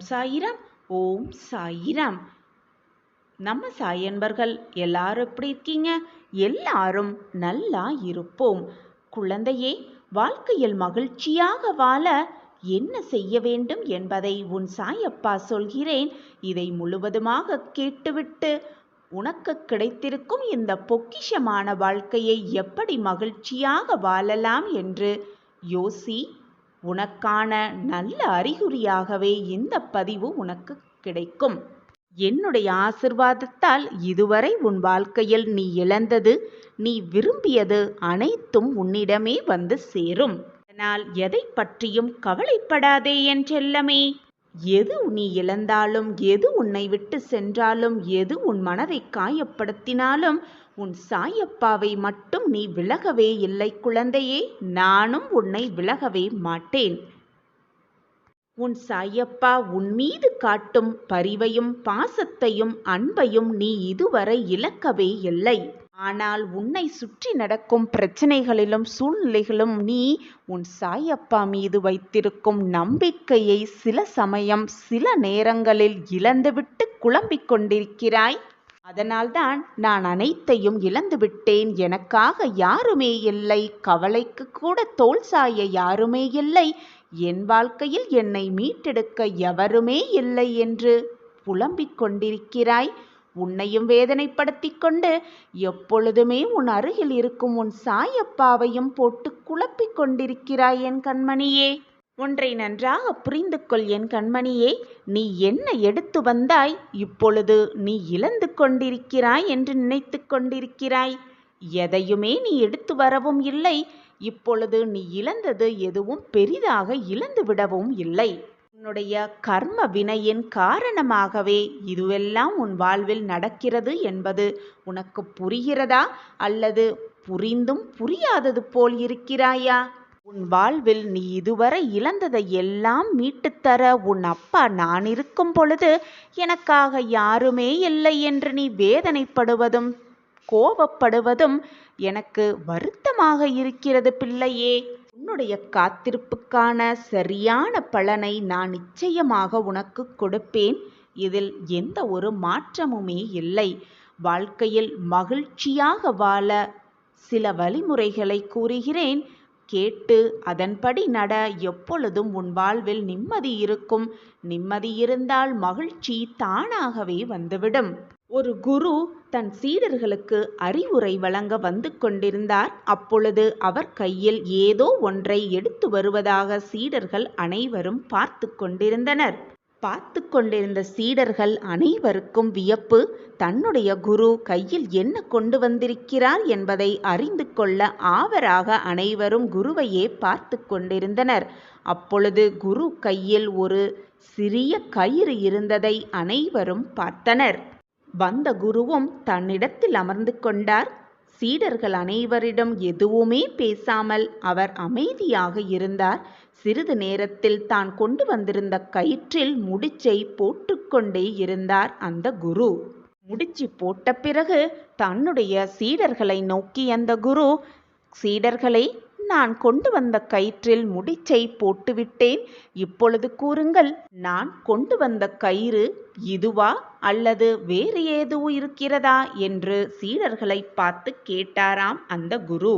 சாயிராம். ஓம் சாயிராம். நம்ம சாயன்பர்கள் எல்லாரும் எப்படி இருக்கீங்க? எல்லாரும் நல்லா இருப்போம். குழந்தையே, வாழ்க்கையில் மகிழ்ச்சியாக வாழ என்ன செய்ய வேண்டும் என்பதை உன் சாயப்பா சொல்கிறேன். இதை முழுவதுமாக கேட்டுவிட்டு உனக்கு கிடைத்திருக்கும் இந்த பொக்கிஷமான வாழ்க்கையை எப்படி மகிழ்ச்சியாக வாழலாம் என்று யோசி. உனக்கான நல்ல அறிகுறியாகவே இந்த பதிவு உனக்கு கிடைக்கும். என்னுடைய ஆசிர்வாதத்தால் இதுவரை உன் வாழ்க்கையில் நீ இழந்தது, நீ விரும்பியது அனைத்தும் உன்னிடமே வந்து சேரும். அதனால் எதை பற்றியும் கவலைப்படாதே என் செல்லமே. எது நீ இழந்தாலும், எது உன்னை விட்டு சென்றாலும், எது உன் மனதை காயப்படுத்தினாலும் உன் சாயப்பாவை மட்டும் நீ விலகவே இல்லை குழந்தையே. நானும் உன்னை விலகவே மாட்டேன். உன் சாயப்பா உன் மீது காட்டும் பரிவையும் பாசத்தையும் அன்பையும் நீ இதுவரை இழக்கவே இல்லை. ஆனால் உன்னை சுற்றி நடக்கும் பிரச்சனைகளிலும் சூழ்நிலைகளும் நீ உன் சாயப்பா மீது வைத்திருக்கும் நம்பிக்கையை சில சமயம் சில நேரங்களில் இழந்துவிட்டு குழம்பிக் கொண்டிருக்கிறாய். அதனால்தான் நான் அனைத்தையும் இழந்துவிட்டேன், எனக்காக யாருமே இல்லை, கவலைக்கு கூட தோள் சாய யாருமே இல்லை, என் வாழ்க்கையில் என்னை மீட்டெடுக்க எவருமே இல்லை என்று புலம்பிக் கொண்டிருக்கிறாய். உன்னையும் வேதனைப்படுத்தி கொண்டு எப்பொழுதுமே உன் அருகில் இருக்கும் உன் சாயப்பாவையும் போட்டு குழப்பிக் கொண்டிருக்கிறாய் என் கண்மணியே. ஒன்றை நன்றாக புரிந்து கொள் என் கண்மணியே. நீ என்ன எடுத்து வந்தாய், இப்பொழுது நீ இழந்து கொண்டிருக்கிறாய் என்று நினைத்து கொண்டிருக்கிறாய். எதையுமே நீ எடுத்து வரவும் இல்லை. இப்பொழுது நீ இழந்தது எதுவும் பெரிதாக இழந்து விடவும் இல்லை. உன்னுடைய கர்ம வினையின் காரணமாகவே இதுவெல்லாம் உன் வாழ்வில் நடக்கிறது என்பது உனக்கு புரிகிறதா, அல்லது புரிந்தும் புரியாதது போல் இருக்கிறாயா? உன் வாழ்வில் நீ இதுவரை இழந்ததை எல்லாம் மீட்டுத்தர உன் அப்பா நான் இருக்கும் பொழுது எனக்காக யாருமே இல்லை என்று நீ வேதனைப்படுவதும் கோபப்படுவதும் எனக்கு வருத்தமாக இருக்கிறது பிள்ளையே. உன்னுடைய காத்திருப்புக்கான சரியான பலனை நான் நிச்சயமாக உனக்கு கொடுப்பேன். இதில் எந்த ஒரு மாற்றமுமே இல்லை. வாழ்க்கையில் மகிழ்ச்சியாக வாழ சில வழிமுறைகளை கூறுகிறேன், கேட்டு அதன்படி நட. எப்பொழுதும் உன் வாழ்வில் நிம்மதி இருக்கும். நிம்மதி இருந்தால் மகிழ்ச்சி தானாகவே வந்துவிடும். ஒரு குரு தன் சீடர்களுக்கு அறிவுரை வழங்க வந்து கொண்டிருந்தார். அப்பொழுது அவர் கையில் ஏதோ ஒன்றை எடுத்து வருவதாக சீடர்கள் அனைவரும் பார்த்து கொண்டிருந்தனர். பார்த்து கொண்டிருந்த சீடர்கள் அனைவருக்கும் வியப்பு. தன்னுடைய குரு கையில் என்ன கொண்டு வந்திருக்கிறார் என்பதை அறிந்து கொள்ள ஆவராக அனைவரும் குருவையே பார்த்து கொண்டிருந்தனர். அப்பொழுது குரு கையில் ஒரு சிறிய கயிறு இருந்ததை அனைவரும் பார்த்தனர். வந்த குருவும் தன்னிடத்தில் அமர்ந்து கொண்டார். சீடர்கள் அனைவரிடம் எதுவுமே பேசாமல் அவர் அமைதியாக இருந்தார். சிறிது நேரத்தில் தான் கொண்டு வந்திருந்த கயிற்றில் முடிச்சை போட்டுக்கொண்டே இருந்தார் அந்த குரு. முடிச்சு போட்ட பிறகு தன்னுடைய சீடர்களை நோக்கி அந்த குரு, சீடர்களே, நான் கொண்டு வந்த கயிற்றில் முடிச்சை போட்டுவிட்டேன். இப்பொழுது கூறுங்கள், நான் கொண்டு வந்த கயிறு இதுவா அல்லது வேறு ஏதோ இருக்கிறதா என்று சீடர்களை பார்த்து கேட்டாராம் அந்த குரு.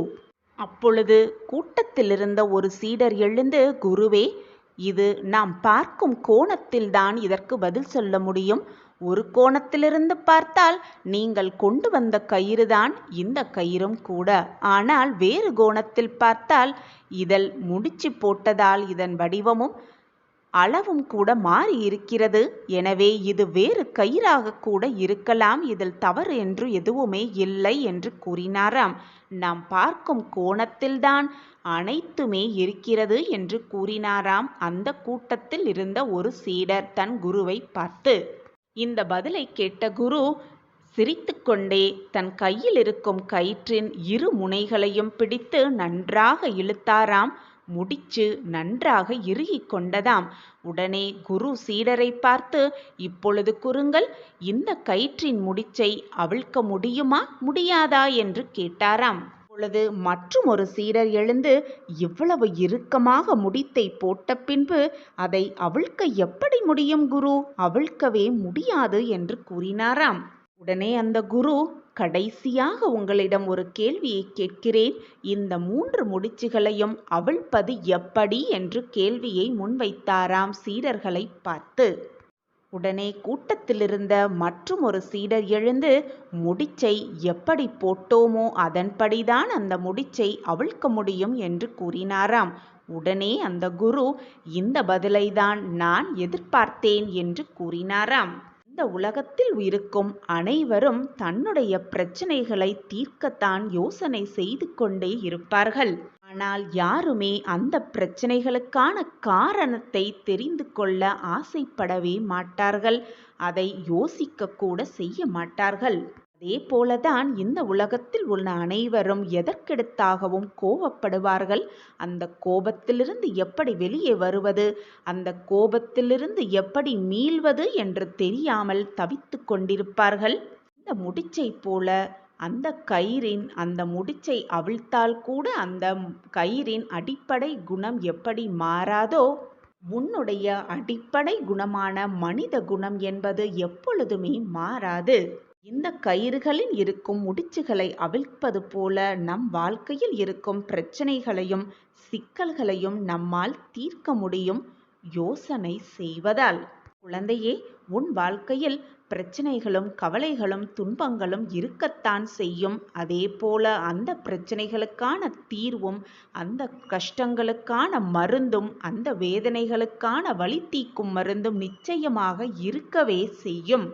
அப்பொழுது கூட்டத்தில் இருந்த ஒரு சீடர் எழுந்து, குருவே, இது நாம் பார்க்கும் கோணத்தில்தான் இதற்கு பதில் சொல்ல முடியும். ஒரு கோணத்திலிருந்து பார்த்தால் நீங்கள் கொண்டு வந்த கயிறுதான் இந்த கயிறும் கூட. ஆனால் வேறு கோணத்தில் பார்த்தால் இதில் முடிச்சு போட்டதால் இதன் வடிவமும் அளவும் கூட மாறி இருக்கிறது. எனவே இது வேறு கயிறாக கூட இருக்கலாம். இதில் தவறு என்று எதுவுமே இல்லை என்று கூறினாராம். நாம் பார்க்கும் கோணத்தில்தான் அனைத்துமே இருக்கிறது என்று கூறினாராம் அந்த கூட்டத்தில் இருந்த ஒரு சீடர் தன் குருவை பார்த்து. இந்த பதிலை கேட்ட குரு சிரித்துக்கொண்டே தன் கையில் இருக்கும் கயிற்றின் இரு முனைகளையும் பிடித்து நன்றாக இழுத்தாராம். முடிச்சு நன்றாக இறுகிக் கொண்டதாம். உடனே குரு சீடரை பார்த்து, இப்பொழுது கூறுங்கள், இந்த கயிற்றின் முடிச்சை அவிழ்க்க முடியுமா முடியாதா என்று கேட்டாராம். பொழுது மற்றும் ஒரு சீடர் எழுந்து, இவ்வளவு இறுக்கமாக முடித்தை போட்ட பின்பு அதை அவிழ்க்க எப்படி முடியும் குரு? அவிழ்க்கவே முடியாது என்று கூறினாராம். உடனே அந்த குரு, கடைசியாக உங்களிடம் ஒரு கேள்வியை கேட்கிறேன். இந்த 3 முடிச்சுகளையும் அவிழ்ப்பது எப்படி என்று கேள்வியை முன்வைத்தாராம் சீடர்களை பார்த்து. உடனே கூட்டத்திலிருந்த மற்றும் ஒரு சீடர் எழுந்து, முடிச்சை எப்படி போட்டோமோ அதன்படிதான் அந்த முடிச்சை அவிழ்க்க முடியும் என்று கூறினாராம். உடனே அந்த குரு, இந்த பதிலைதான் நான் எதிர்பார்த்தேன் என்று கூறினாராம். இந்த உலகத்தில் இருக்கும் அனைவரும் தன்னுடைய பிரச்சனைகளை தீர்க்கத்தான் யோசனை செய்து கொண்டே இருப்பார்கள். ஆனால் யாருமே அந்த பிரச்சனைகளுக்கான காரணத்தை தெரிந்து கொள்ள ஆசைப்படவே மாட்டார்கள். அதை யோசிக்க கூட செய்ய மாட்டார்கள். அதே போலதான் இந்த உலகத்தில் உள்ள அனைவரும் எதற்கெடுத்தாகவும் கோபப்படுவார்கள். அந்த கோபத்திலிருந்து எப்படி வெளியே வருவது, அந்த கோபத்திலிருந்து எப்படி மீள்வது என்று தெரியாமல் தவித்து கொண்டிருப்பார்கள். இந்த முடிச்சை போல அந்த முடிச்சை அவிழ்த்தால் கூட அந்த கயிறின் அடிப்படை குணம் எப்படி மாறாதோ, உன்னுடைய அடிப்படை குணமான மனித குணம் என்பது எப்பொழுதுமே மாறாது. இந்த கயிறுகளில் இருக்கும் முடிச்சுகளை அவிழ்ப்பது போல நம் வாழ்க்கையில் இருக்கும் பிரச்சனைகளையும் சிக்கல்களையும் நம்மால் தீர்க்க முடியும் யோசனை செய்வதால். குழந்தையே, உன் வாழ்க்கையில் பிரச்சனைகளும் கவலைகளும் துன்பங்களும் இருக்கத்தான் செய்யும். அதே போல அந்த பிரச்சனைகளுக்கான தீர்வும் அந்த கஷ்டங்களுக்கான மருந்தும் அந்த வேதனைகளுக்கான வலி தீர்க்கும் மருந்தும் நிச்சயமாக இருக்கவே செய்யும்.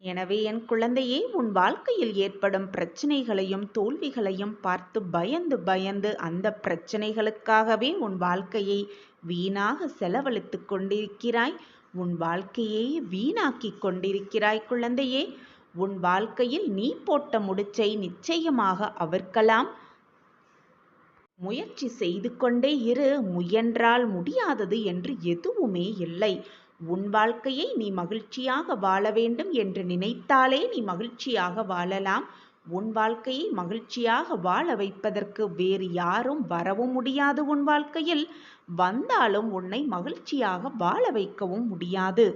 எனவே என் குழந்தையே, உன் வாழ்க்கையில் ஏற்படும் பிரச்சனைகளையும் தோல்விகளையும் பார்த்து பயந்து பயந்து அந்த பிரச்சனைகளுக்காகவே உன் வாழ்க்கையை வீணாக செலவழித்து கொண்டிருக்கிறாய். உன் வாழ்க்கையை வீணாக்கி கொண்டிருக்கிறாய். குழந்தையே, உன் வாழ்க்கையில் நீ போட்ட முடிச்சை நிச்சயமாக அவிழ்க்கலாம். முயற்சி செய்து கொண்டே இரு. முயன்றால் முடியாதது என்று எதுவுமே இல்லை. உன் வாழ்க்கையை நீ மகிழ்ச்சியாக வாழ வேண்டும் என்று நினைத்தாலே நீ மகிழ்ச்சியாக வாழலாம். உன் வாழ்க்கையை மகிழ்ச்சியாக வாழ வைப்பதற்கு வேறு யாரும் வரவும் முடியாது. உன் வாழ்க்கையில் வந்தாலும் உன்னை மகிழ்ச்சியாக வாழ வைக்கவும் முடியாது.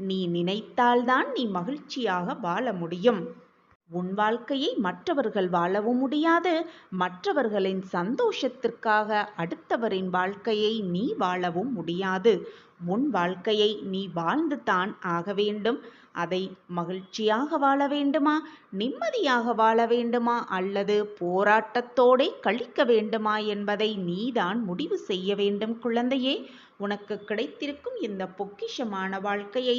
நீ நினைத்தால்தான் நீ மகிழ்ச்சியாக வாழ முடியும். உன் வாழ்க்கையை மற்றவர்கள் வாழவும் முடியாது. மற்றவர்களின் சந்தோஷத்திற்காக அடுத்தவரின் வாழ்க்கையை நீ வாழவும் முடியாது. உன் வாழ்க்கையை நீ வாழ்ந்து தான் ஆக வேண்டும். அதை மகிழ்ச்சியாக வாழ வேண்டுமா, நிம்மதியாக வாழ வேண்டுமா, அல்லது போராட்டத்தோடே கழிக்க வேண்டுமா என்பதை நீதான் முடிவு செய்ய வேண்டும். குழந்தையே, உனக்கு கிடைத்திருக்கும் இந்த பொக்கிஷமான வாழ்க்கையை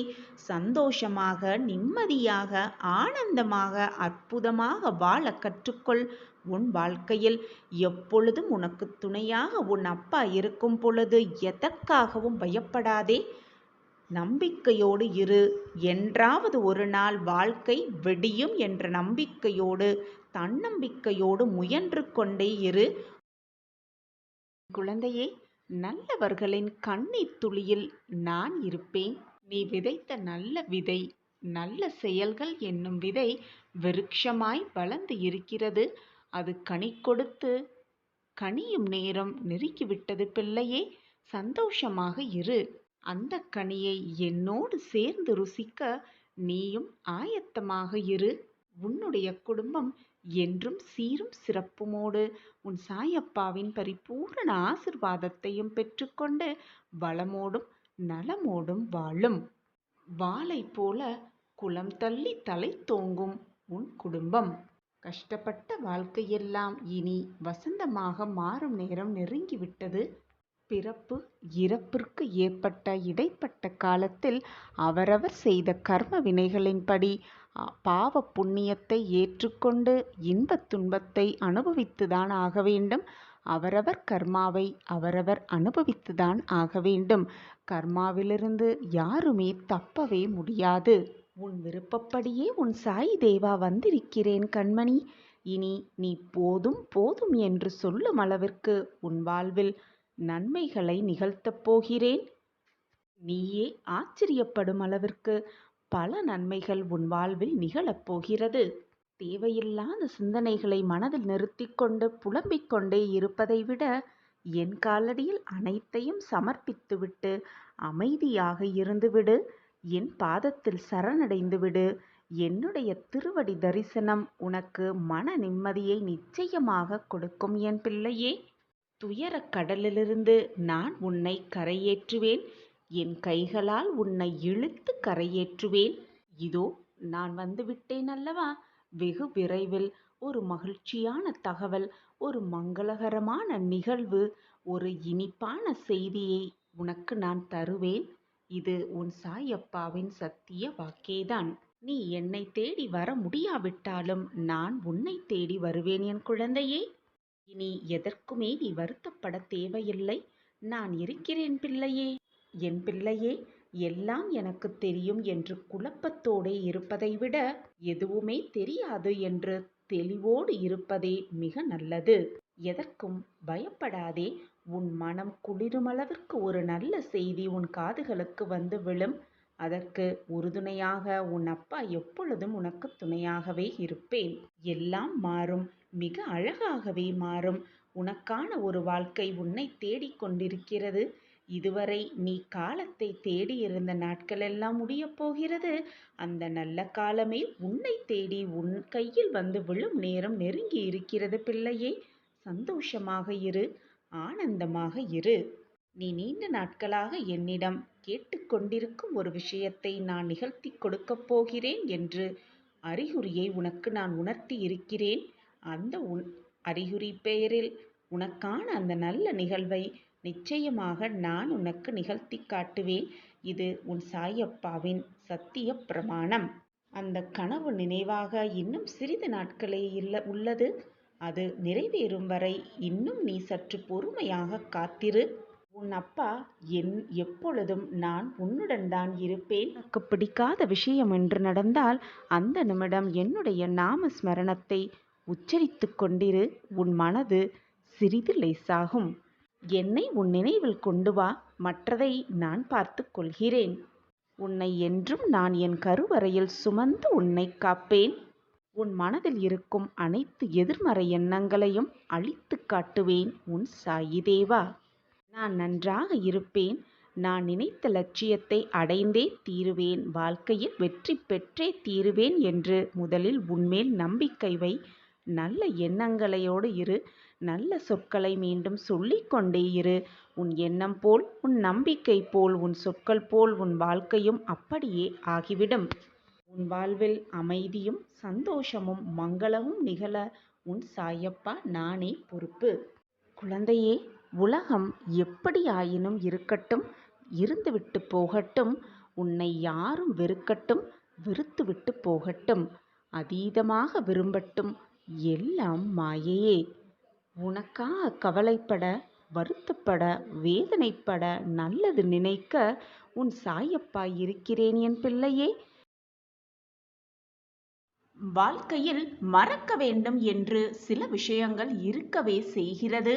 சந்தோஷமாக, நிம்மதியாக, ஆனந்தமாக, அற்புதமாக வாழ கற்றுக்கொள். உன் வாழ்க்கையில் எப்பொழுதும் உனக்கு துணையாக உன் அப்பா இருக்கும் பொழுது எதற்காகவும் பயப்படாதே. நம்பிக்கையோடு இரு. என்றாவது ஒரு நாள் வாழ்க்கை வெடியும் என்ற நம்பிக்கையோடு, தன்னம்பிக்கையோடு முயன்று கொண்டே இரு. குழந்தையே, நல்லவர்களின் கண்ணீர் துளியில் நான் இருப்பேன். நீ விதைத்த நல்ல விதை, நல்ல செயல்கள் என்னும் விதை விருட்சமாய் வளர்ந்து இருக்கிறது. அது கனி கொடுத்து கனியும் நேரம் நெருங்கிவிட்டது. பிள்ளையே, சந்தோஷமாக இரு. அந்த கனியை என்னோடு சேர்ந்து ருசிக்க நீயும் ஆயத்தமாக இரு. உன்னுடைய குடும்பம் என்றும் சீரும் சிறப்புமோடு உன் சாயப்பாவின் பரிபூரண ஆசிர்வாதத்தையும் பெற்றுக்கொண்டு வளமோடும் நலமோடும் வாழும். வாளை போல குலம் தள்ளி தலை தோங்கும் உன் குடும்பம். கஷ்டப்பட்ட வாழ்க்கையெல்லாம் இனி வசந்தமாக மாறும் நேரம் நெருங்கிவிட்டது. பிறப்பு இறப்பிற்கு ஏற்பட்ட இடைப்பட்ட காலத்தில் அவரவர் செய்த கர்ம வினைகளின்படி பாவ புண்ணியத்தை ஏற்றுக்கொண்டு இன்பத் துன்பத்தை அனுபவித்துதான் ஆக வேண்டும். அவரவர் கர்மாவை அவரவர் அனுபவித்துதான் ஆக வேண்டும். கர்மாவிலிருந்து யாருமே தப்பவே முடியாது. உன் விருப்பப்படியே உன் சாய் தேவா வந்திருக்கிறேன் கண்மணி. இனி நீ போதும் போதும் என்று சொல்லும் அளவிற்கு உன் வாழ்வில் நன்மைகளை நிகழ்த்தப் போகிறேன். நீயே ஆச்சரியப்படும் அளவிற்கு பல நன்மைகள் உன் வாழ்வில் நிகழப் போகிறது. தேவையில்லாத சிந்தனைகளை மனதில் நிறுத்திக் கொண்டு புலம்பிக் கொண்டே இருப்பதை விட என் காலடியில் அனைத்தையும் சமர்ப்பித்துவிட்டு அமைதியாக இருந்துவிடு. என் பாதத்தில் சரணடைந்து விடு. என்னுடைய திருவடி தரிசனம் உனக்கு மன நிம்மதியை நிச்சயமாக கொடுக்கும் என் பிள்ளையே. துயரக் கடலிலிருந்து நான் உன்னை கரையேற்றுவேன். என் கைகளால் உன்னை இழுத்து கரையேற்றுவேன். இதோ நான் வந்துவிட்டேன் அல்லவா? வெகு விரைவில் ஒரு மகிழ்ச்சியான தகவல், ஒரு மங்களகரமான நிகழ்வு, ஒரு இனிப்பான செய்தியை உனக்கு நான் தருவேன். இது உன் சாயப்பாவின் சத்திய வாக்கேதான். நீ என்னை தேடி வர முடியாவிட்டாலும் நான் உன்னை தேடி வருவேன் என் குழந்தையே. இனி எதற்குமே நீ வருத்தப்பட தேவையில்லை. நான் இருக்கிறேன் பிள்ளையே. என் பிள்ளையே, எல்லாம் எனக்கு தெரியும் என்று குழப்பத்தோடே இருப்பதை விட எதுவுமே தெரியாது என்று தெளிவோடு இருப்பதே மிக நல்லது. எதற்கும் பயப்படாதே. உன் மனம் குளிருமளவிற்கு ஒரு நல்ல செய்தி உன் காதுகளுக்கு வந்து விழும். அதற்கு உறுதுணையாக உன் அப்பா எப்பொழுதும் உனக்கு துணையாகவே இருப்பேன். எல்லாம் மாறும், மிக அழகாகவே மாறும். உனக்கான ஒரு வாழ்க்கை உன்னை தேடிக்கொண்டிருக்கிறது. இதுவரை நீ காலத்தை தேடியிருந்த நாட்களெல்லாம் முடியப் போகிறது. அந்த நல்ல காலமே உன்னை தேடி உன் கையில் வந்து விழும் நேரம் நெருங்கி இருக்கிறது பிள்ளையே. சந்தோஷமாக இரு, ஆனந்தமாக இரு. நீ நீண்ட நாட்களாக என்னிடம் கேட்டுக்கொண்டிருக்கும் ஒரு விஷயத்தை நான் நிகழ்த்தி கொடுக்கப் போகிறேன் என்று அறிகுறியை உனக்கு நான் உணர்த்தி இருக்கிறேன். அந்த அறிகுறி பெயரில் உனக்கான அந்த நல்ல நிகழ்வை நிச்சயமாக நான் உனக்கு நிகழ்த்தி காட்டுவேன். இது உன் சாயப்பாவின் சத்திய பிரமாணம். அந்த கனவு நினைவாக இன்னும் சிறிது நாட்களே உள்ளது. அது நிறைவேறும் வரை இன்னும் நீ சற்று பொறுமையாக காத்திரு. உன் அப்பா எப்பொழுதும் நான் உன்னுடன் தான் இருப்பேன். உனக்கு பிடிக்காத விஷயம் என்று நடந்தால் அந்த நிமிடம் என்னுடைய நாம ஸ்மரணத்தை உச்சரித்து கொண்டிரு. உன் மனது சிறிது லேசாகும். என்னை உன் நினைவில் கொண்டு வா. மற்றதை நான் பார்த்து கொள்கிறேன். உன்னை என்றும் நான் என் கருவறையில் சுமந்து உன்னை காப்பேன். உன் மனதில் இருக்கும் அனைத்து எதிர்மறை எண்ணங்களையும் அழித்து காட்டுவேன். உன் சாயி தேவா. நான் நன்றாக இருப்பேன். நான் நினைத்த லட்சியத்தை அடைந்தே தீருவேன். வாழ்க்கையில் வெற்றி பெற்றே தீருவேன் என்று முதலில் உன்மேல் நம்பிக்கை வை. நல்ல எண்ணங்களையோடு இரு. நல்ல சொற்களை மீண்டும் சொல்லிக்கொண்டே இரு. உன் எண்ணம் போல், உன் நம்பிக்கை போல், உன் சொற்கள் போல் உன் வாழ்க்கையும் அப்படியே ஆகிவிடும். உன் வாழ்வில் அமைதியும் சந்தோஷமும் மங்களமும் நிகழ உன் சாயப்பா நானே பொறுப்பு. குழந்தையே, உலகம் எப்படி ஆயினும் இருக்கட்டும், இருந்துவிட்டு போகட்டும். உன்னை யாரும் வெறுக்கட்டும், வெறுத்துவிட்டு போகட்டும். அதீதமாக விரும்பட்டும். எல்லாம் மாயையே. உனக்காக கவலைப்பட, வருத்தப்பட, வேதனைப்பட, நல்லது நினைக்க உன் சாயப்பா இருக்கிறேன் என் பிள்ளையே. வாழ்க்கையில் மறக்க வேண்டும் என்று சில விஷயங்கள் இருக்கவே செய்கிறது.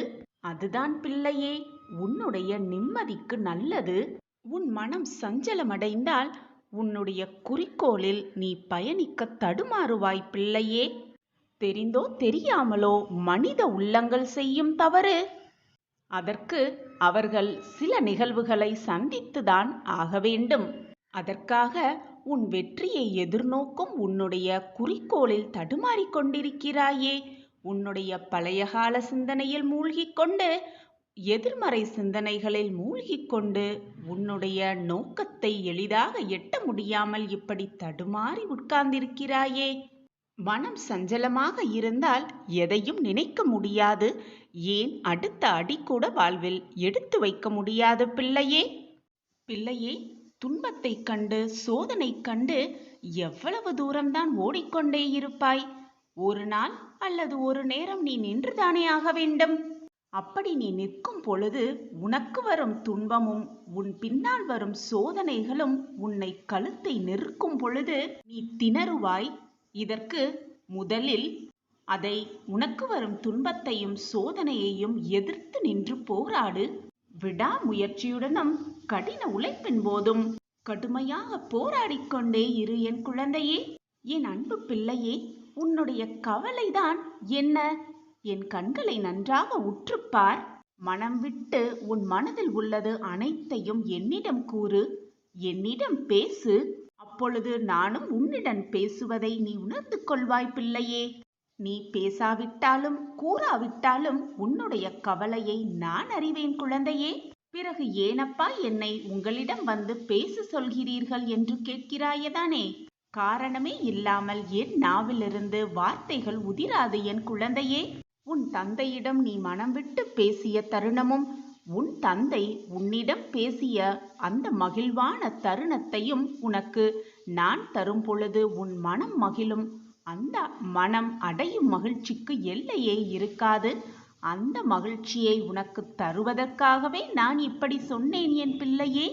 அதுதான் பிள்ளையே உன்னுடைய நிம்மதிக்கு நல்லது. உன் மனம் சஞ்சலமடைந்தால் உன்னுடைய குறிக்கோளில் நீ பயணிக்க தடுமாறுவாய் பிள்ளையே. தெரிந்தோ தெரியாமலோ மனித உள்ளங்கள் செய்யும் தவறு. அதற்கு அவர்கள் சில நிகழ்வுகளை சந்தித்துதான் ஆக வேண்டும். அதற்காக உன் வெற்றியை எதிர்நோக்கும் உன்னுடைய குறிக்கோளில் தடுமாறிக் கொண்டிருக்கிறாயே. உன்னுடைய பழையகால சிந்தனையில் மூழ்கிக்கொண்டு, எதிர்மறை சிந்தனைகளில் மூழ்கிக்கொண்டு உன்னுடைய நோக்கத்தை எளிதாக எட்ட முடியாமல் இப்படி தடுமாறி உட்கார்ந்திருக்கிறாயே. மனம் சஞ்சலமாக இருந்தால் எதையும் நினைக்க முடியாது. ஏன் அடுத்த அடி கூட வாழ்வில் எடுத்து வைக்க முடியாது பிள்ளையே. பிள்ளையே, துன்பத்தை கண்டு, சோதனை கண்டு எவ்வளவு தூரம்தான் ஓடிக்கொண்டே இருப்பாய்? ஒரு நாள் அல்லது ஒரு நேரம் நீ நின்றுதானே ஆக வேண்டும். அப்படி நீ நிற்கும் பொழுது உனக்கு வரும் துன்பமும் உன் பின்னால் வரும் சோதனைகளும் உன்னை கழுத்தை நெருக்கும் பொழுது நீ திணறுவாய். இதற்கு முதலில் அதை உனக்கு வரும் துன்பத்தையும் சோதனையையும் எதிர்த்து நின்று போராடு. விடாமுயற்சியுடனும் கடின உழைப்பின் போதும் கடுமையாக போராடிக்கொண்டே இரு என் குழந்தையே. என் அன்பு பிள்ளையே, உன்னுடைய கவலைதான் என்ன? என் கண்களை நன்றாக உற்றுப்பார். மனம் விட்டு உன் மனதில் உள்ளது அனைத்தையும் என்னிடம் கூறு, என்னிடம் பேசு. அப்பொழுது நானும் உன்னிடம் பேசுவதை நீ உணர்ந்து கொள்வாய் பிள்ளையே. நீ பேசாவிட்டாலும் கூறாவிட்டாலும் உன்னுடைய கவலையை நான் அறிவேன் குழந்தையே. பிறகு ஏனப்பா என்னை உங்களிடம் வந்து பேச சொல்கிறீர்கள் என்று கேட்கிறாயதானே? காரணமே இல்லாமல் என் நாவிலிருந்து வார்த்தைகள் உதிராது என் குழந்தையே. உன் தந்தையிடம் நீ மனம் விட்டு பேசிய தருணமும் உன் தந்தை உன்னிடம் பேசிய அந்த மகிழ்வான தருணத்தையும் உனக்கு நான் தரும் பொழுது உன் மனம் மகிழும். அந்த மனம் அடையும் மகிழ்ச்சிக்கு எல்லையே இருக்காது. அந்த மகிழ்ச்சியை உனக்கு தருவதற்காகவே நான் இப்படி சொன்னேன் என் பிள்ளையே.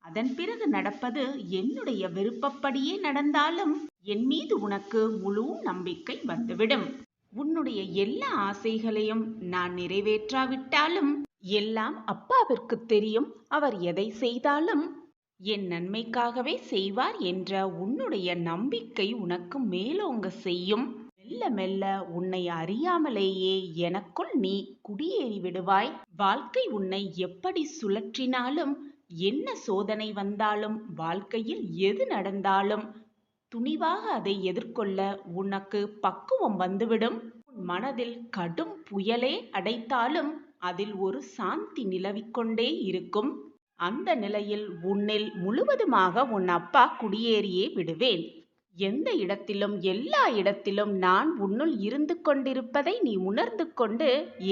அதன் பிறகு நடப்பது என்னுடைய விருப்பப்படியே நடந்தாலும் என் மீது உனக்கு முழு நம்பிக்கை வந்துவிடும். உன்னுடைய எல்லா ஆசைகளையும் நான் நிறைவேற்றாவிட்டாலும் எல்லாம் அப்பாவிற்கு தெரியும். அவர் எதை செய்தாலும் என் நன்மைக்காகவே செய்வார் என்ற உன்னுடைய நம்பிக்கை உனக்கு மேலோங்க செய்யும். மெல்ல மெல்ல உன்னை அறியாமலேயே எனக்குள் நீ குடியேறி விடுவாய். வாழ்க்கை உன்னை எப்படி சுழற்றினாலும், என்ன சோதனை வந்தாலும், வாழ்க்கையில் எது நடந்தாலும் துணிவாக அதை எதிர்கொள்ள உனக்கு பக்குவம் வந்துவிடும். உன் மனதில் கடும் புயலே அடைத்தாலும் அதில் ஒரு சாந்தி நிலவிக்கொண்டே இருக்கும். அந்த நிலையில் உன்னில் முழுவதுமாக உன் அப்பா குடியேறியே விடுவேன். எந்த இடத்திலும் எல்லா இடத்திலும் நான் உன்னுள் இருந்து கொண்டிருப்பதை நீ உணர்ந்து கொண்டு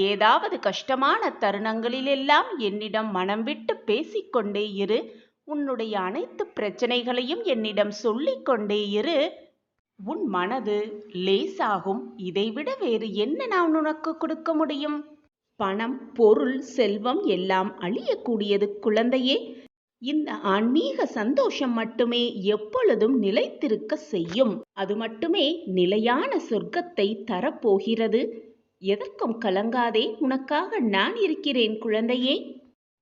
ஏதாவது கஷ்டமான தருணங்களிலெல்லாம் என்னிடம் மனம் விட்டு பேசிக்கொண்டே இரு. உன்னுடைய அனைத்து பிரச்சனைகளையும் என்னிடம் சொல்லிக்கொண்டே இரு. உன் மனது லேசாகும். இதைவிட வேறு என்ன நான் உனக்கு கொடுக்க முடியும்? பணம், பொருள், செல்வம் எல்லாம் அழியக்கூடியது குழந்தையே. இந்த ஆன்மீக சந்தோஷம் மட்டுமே எப்பொழுதும் நிலைத்திருக்க செய்யும். அது மட்டுமே நிலையான சொர்க்கத்தை தரப்போகிறது. எதற்கும் கலங்காதே, உனக்காக நான் இருக்கிறேன் குழந்தையே.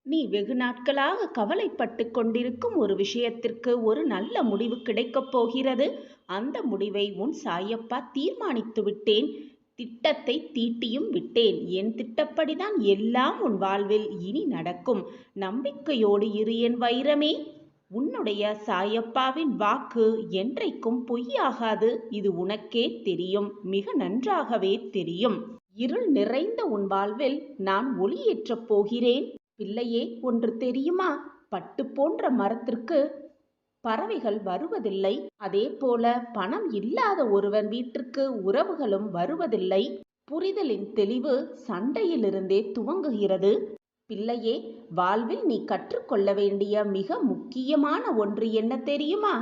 நீ வெகு நாட்களாக கவலைப்பட்டு கொண்டிருக்கும் ஒரு விஷயத்திற்கு ஒரு நல்ல முடிவு கிடைக்கப் போகிறது. அந்த முடிவை உன் சாயப்பா தீர்மானித்து விட்டேன். திட்டத்தை தீட்டியும் விட்டேன். என் திட்டப்படிதான் எல்லாம் உன் வாழ்வில் இனி நடக்கும். நம்பிக்கையோடு இரு என் வைரமே. உன்னுடைய சாயப்பாவின் வாக்கு என்றைக்கும் பொய்யாகாது. இது உனக்கே தெரியும், மிக நன்றாகவே தெரியும். இருள் நிறைந்த உன் வாழ்வில் நான் ஒளியேற்றப் போகிறேன். பிள்ளையே, ஒன்று தெரியுமா? பட்டு போன்ற மரத்திற்கு பறவைகள் வருவதில்லை. அதே போல பணம் இல்லாத ஒருவன் வீட்டிற்கு உறவுகளும் வருவதில்லை. புரிதலின் தெளிவு சண்டையிலிருந்தே துவங்குகிறது. பிள்ளையே, வாழ்வில் நீ கற்றுக்கொள்ள வேண்டிய மிக முக்கியமான ஒன்று என்ன தெரியுமா?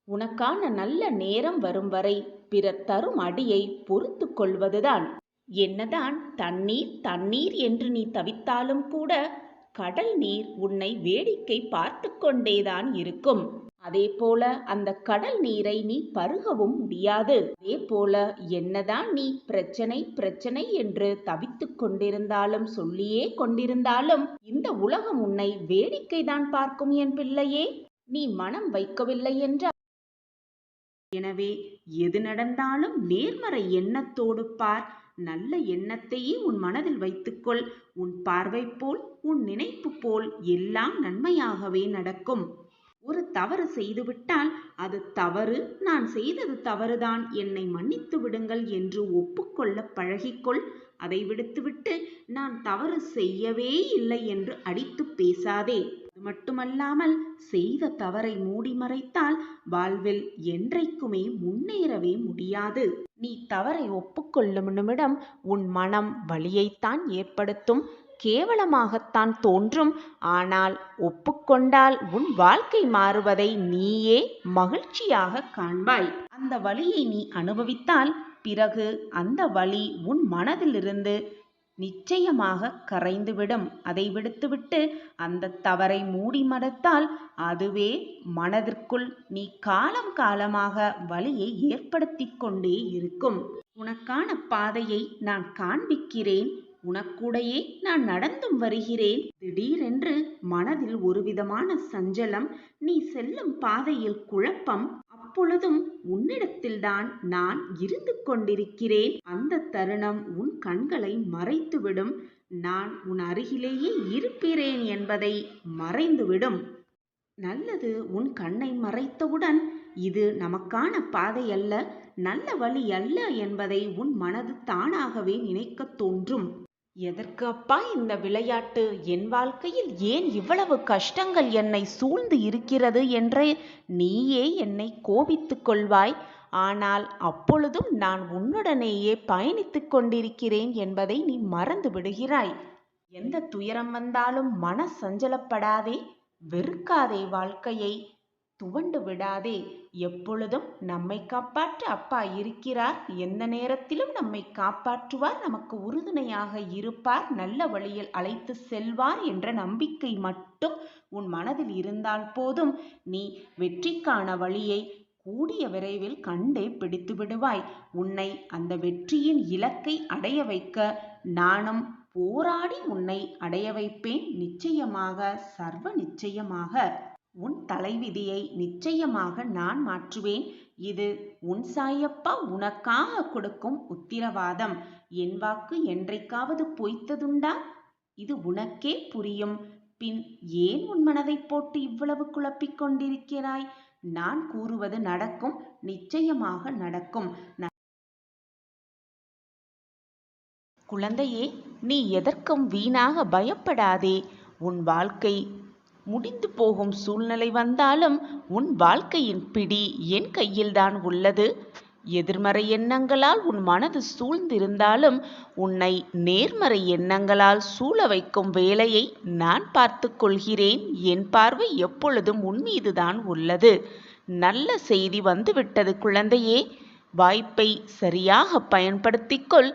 உனக்கான நல்ல நேரம் வரும் வரை பிறர் தரும் அடியை பொறுத்து கொள்வதுதான். என்னதான் தண்ணீர் தண்ணீர் என்று நீ தவித்தாலும் கூட கடல் நீர் உன்னை வேடிக்கை பார்த்து கொண்டேதான் இருக்கும். அதே போல அந்த கடல் நீரை நீ பருகவும் முடியாது. அதே போல என்னதான் நீ பிரச்சனை பிரச்சனை என்று தவித்துக் கொண்டிருந்தாலும், சொல்லியே கொண்டிருந்தாலும் இந்த உலகம் உன்னை வேடிக்கைதான் பார்க்கும் என் பிள்ளையே. நீ மனம் வைக்கவில்லை என்றால் எனவே எது நடந்தாலும் நேர்மறை எண்ணத்தோடு பார். நல்ல எண்ணத்தையே உன் மனதில் வைத்துக்கொள். உன் பார்வை போல், உன் நினைப்பு போல் எல்லாம் நன்மையாகவே நடக்கும். ஒரு தவறு செய்துவிட்டால் அது தவறு, நான் செய்தது தவறுதான், என்னை மன்னித்து விடுங்கள் என்று ஒப்புக்கொள்ள பழகிக்கொள். அதை விடுத்துவிட்டு நான் தவறு செய்யவே இல்லை என்று அடித்து பேசாதே. அது மட்டுமல்லாமல் செய்த தவறை மூடி மறைத்தால் வாழ்வில் என்றைக்குமே முன்னேறவே முடியாது. நீ தவறை ஒப்புக்கொள்ளும் நிமிடம் உன் மனம் வலியைத்தான் ஏற்படுத்தும், கேவலமாகத்தான் தோன்றும். ஆனால் ஒப்புக்கொண்டால் உன் வாழ்க்கை மாறுவதை நீயே மகிழ்ச்சியாக காண்பாய். அந்த வலியை நீ அனுபவித்தால் பிறகு அந்த வலி உன் மனதிலிருந்து நிச்சயமாக கரைந்துவிடும். அதை விடுத்துவிட்டு அந்த தவறை மூடி மறைத்தால் அதுவே மனதிற்குள் நீ காலம் காலமாக வலியை ஏற்படுத்தி கொண்டே இருக்கும். உனக்கான பாதையை நான் காண்பிக்கிறேன். உனக்கூடையே நான் நடந்தும் வருகிறேன். திடீரென்று மனதில் ஒரு விதமான சஞ்சலம், நீ செல்லும் பாதையில் குழப்பம். அப்பொழுதும் உன்னிடத்தில்தான் நான் இருந்து கொண்டிருக்கிறேன். அந்த தருணம் உன் கண்களை மறைத்துவிடும். நான் உன் அருகிலேயே இருக்கிறேன் என்பதை மறைந்துவிடும். நல்லது உன் கண்ணை மறைத்தவுடன் இது நமக்கான பாதை அல்ல, நல்ல வழி அல்ல என்பதை உன் மனது தானாகவே நினைக்கத் தோன்றும். எதற்கு அப்பா இந்த விளையாட்டு? என் வாழ்க்கையில் ஏன் இவ்வளவு கஷ்டங்கள் என்னை சூழ்ந்து இருக்கிறது என்று நீயே என்னை கோபித்துக் கொள்வாய். ஆனால் அப்பொழுதும் நான் உன்னுடனேயே பயணித்துக் கொண்டிருக்கிறேன் என்பதை நீ மறந்து விடுகிறாய். எந்த துயரம் வந்தாலும் மன சஞ்சலப்படாதே, வெறுக்காதே, வாழ்க்கையை துவண்டு விடாதே. எப்பொழுதும் நம்மை காப்பாற்ற அப்பா இருக்கிறார். எந்த நேரத்திலும் நம்மை காப்பாற்றுவார், நமக்கு உறுதுணையாக இருப்பார், நல்ல வழியில் அழைத்து செல்வார் என்ற நம்பிக்கை மட்டும் உன் மனதில் இருந்தால் போதும். நீ வெற்றிக்கான வழியை கூடிய விரைவில் கண்டே பிடித்து விடுவாய். உன்னை அந்த வெற்றியின் இலக்கை அடைய வைக்க நானும் போராடி உன்னை அடைய வைப்பேன். நிச்சயமாக, சர்வ நிச்சயமாக உன் தலைவிதியை நிச்சயமாக நான் மாற்றுவேன். இது உன் சாயப்பா உனக்காக கொடுக்கும் உத்திரவாதம். என் வாக்கு என்றைக்காவது பொய்த்ததுண்டா? இது உனக்கே புரியும். பின் ஏன் உன் மனதை போட்டு இவ்வளவு குழப்பிக் கொண்டிருக்கிறாய்? நான் கூறுவது நடக்கும், நிச்சயமாக நடக்கும். குழந்தையே, நீ எதற்கும் வீணாக பயப்படாதே. உன் வாழ்க்கை முடிந்து போகும் சூழ்நிலை வந்தாலும் உன் வாழ்க்கையின் பிடி என் கையில்தான் உள்ளது. எதிர்மறை எண்ணங்களால் உன் மனது சூழ்ந்திருந்தாலும் உன்னை நேர்மறை எண்ணங்களால் சூழ வைக்கும் வேலையை நான் பார்த்து கொள்கிறேன். என் பார்வை எப்பொழுதும் உன் மீதுதான் உள்ளது. நல்ல செய்தி வந்துவிட்டது குழந்தையே. வாய்ப்பை சரியாக பயன்படுத்திக்கொள்.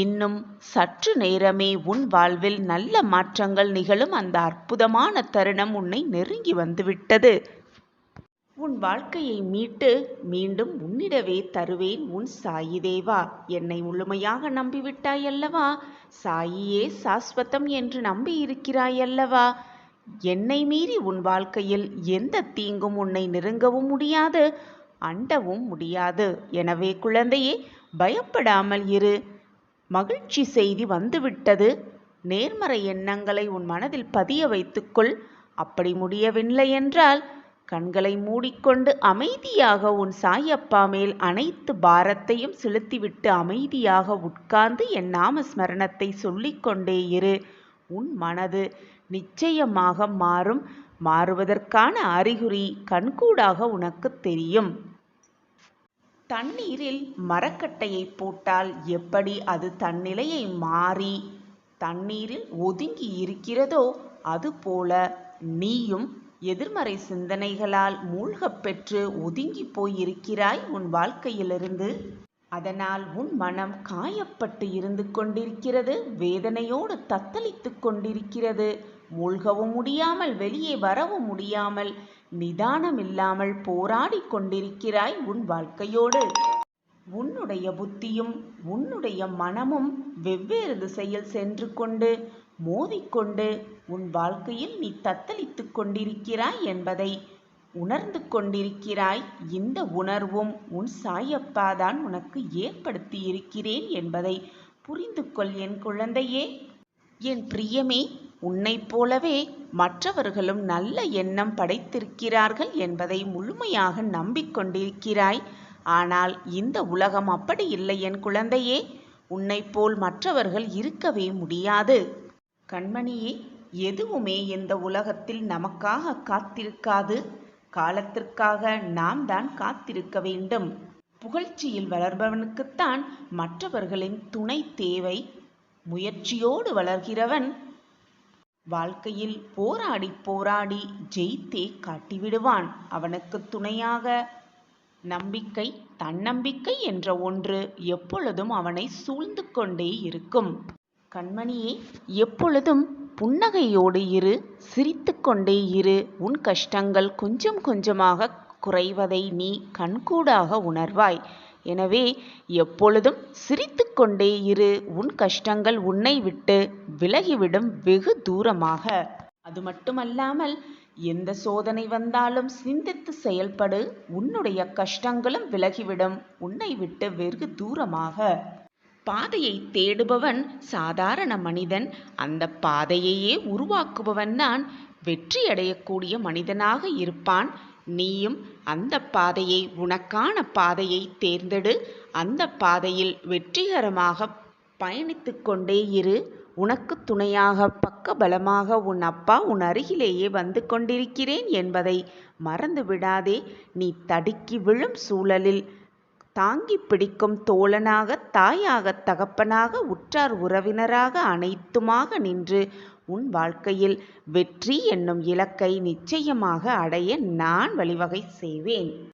இன்னும் சற்று நேரமே உன் வாழ்வில் நல்ல மாற்றங்கள் நிகழும் அந்த அற்புதமான தருணம் உன்னை நெருங்கி வந்துவிட்டது. உன் வாழ்க்கையை மீட்டு மீண்டும் உன்னிடவே தருவேன். உன் சாயி தேவா. என்னை முழுமையாக நம்பிவிட்டாயல்லவா? சாயியே சாஸ்வதம் என்று நம்பி இருக்கிறாயல்லவா? என்னை மீறி உன் வாழ்க்கையில் எந்த தீங்கும் உன்னை நெருங்கவும் முடியாது, அண்டவும் முடியாது. எனவே குழந்தையே, பயப்படாமல் இரு. மகிழ்ச்சி செய்தி வந்துவிட்டது. நேர்மறை எண்ணங்களை உன் மனதில் பதிய வைத்துக்கொள். அப்படி முடியவில்லை என்றால் கண்களை மூடிக்கொண்டு அமைதியாக உன் சாயப்பா மேல் அனைத்து பாரத்தையும் செலுத்திவிட்டு அமைதியாக உட்கார்ந்து என் நாம ஸ்மரணத்தை சொல்லிக்கொண்டே இரு. உன் மனது நிச்சயமாக மாறும். மாறுவதற்கான அறிகுறி கண்கூடாக உனக்கு தெரியும். தண்ணீரில் மரக்கட்டையை போட்டால் எப்படி அது தன்னிலையை மாறி தண்ணீரில் ஒதுங்கி இருக்கிறதோ அதுபோல நீயும் எதிர்மறை சிந்தனைகளால் மூழ்கப் பெற்று ஒதுங்கி போயிருக்கிறாய் உன் வாழ்க்கையிலிருந்து. அதனால் உன் மனம் காயப்பட்டு இருந்து கொண்டிருக்கிறது. வேதனையோடு தத்தளித்து கொண்டிருக்கிறது. மூழ்கவும் முடியாமல் வெளியே வரவும் முடியாமல் நிதானம் இல்லாமல் போராடி கொண்டிருக்கிறாய் உன் வாழ்க்கையோடு. உன்னுடைய புத்தியும் உன்னுடைய மனமும் வெவ்வேறு திசையில் சென்று கொண்டு மோதிக்கொண்டு உன் வாழ்க்கையில் நீ தத்தளித்து கொண்டிருக்கிறாய் என்பதை உணர்ந்து கொண்டிருக்கிறாய். இந்த உணர்வும் உன் சாயப்பாதான் உனக்கு ஏற்படுத்தி இருக்கிறேன் என்பதை புரிந்து கொள் என் குழந்தையே. என் பிரியமே, உன்னைப் போலவே மற்றவர்களும் நல்ல எண்ணம் படைத்திருக்கிறார்கள் என்பதை முழுமையாக நம்பிக்கொண்டிருக்கிறாய். ஆனால் இந்த உலகம் அப்படி இல்லை என் குழந்தையே. உன்னைப் போல் மற்றவர்கள் இருக்கவே முடியாது. கண்மணியே, எதுவுமே இந்த உலகத்தில் நமக்காக காத்திருக்காது. காலத்திற்காக நாம் தான் காத்திருக்க வேண்டும். புகழ்ச்சியில் வளர்பவனுக்குத்தான் மற்றவர்களின் துணை தேவை. முயற்சியோடு வளர்கிறவன் வாழ்க்கையில் போராடி போராடி ஜெயித்தே காட்டிவிடுவான். அவனுக்கு துணையாக நம்பிக்கை, தன்னம்பிக்கை என்ற ஒன்று எப்பொழுதும் அவனை சூழ்ந்து கொண்டே இருக்கும். கண்மணியே, எப்பொழுதும் புன்னகையோடு இரு, சிரித்து கொண்டே இரு. உன் கஷ்டங்கள் கொஞ்சம் கொஞ்சமாக குறைவதை நீ கண்கூடாக உணர்வாய். எனவே எப்பொழுதும் சிரித்து கொண்டே இரு. உன் கஷ்டங்கள் உன்னை விட்டு விலகிவிடும் வெகு தூரமாக. அது மட்டுமல்லாமல் எந்த சோதனை வந்தாலும் சிந்தித்து செயல்படு. உன்னுடைய கஷ்டங்களும் விலகிவிடும் உன்னை விட்டு வெகு தூரமாக. பாதையை தேடுபவன் சாதாரண மனிதன். அந்த பாதையையே உருவாக்குபவன் தான் வெற்றியடையக்கூடிய மனிதனாக இருப்பான். நீயும் அந்த பாதையை, உனக்கான பாதையை தேர்ந்தெடு. அந்த பாதையில் வெற்றிகரமாக பயணித்து கொண்டே இரு. உனக்கு துணையாக, பக்கபலமாக உன் அப்பா உன் அருகிலேயே வந்து கொண்டிருக்கிறேன் என்பதை மறந்து விடாதே. நீ தடுக்கி விழும் சூழலில் தாங்கி பிடிக்கும் தோழனாக, தாயாக, தகப்பனாக, உற்றார் உறவினராக அனைத்துமாக நின்று உன் வாழ்க்கையில் வெற்றி என்னும் இலக்கை நிச்சயமாக அடைய நான் வழிவகை செய்வேன்.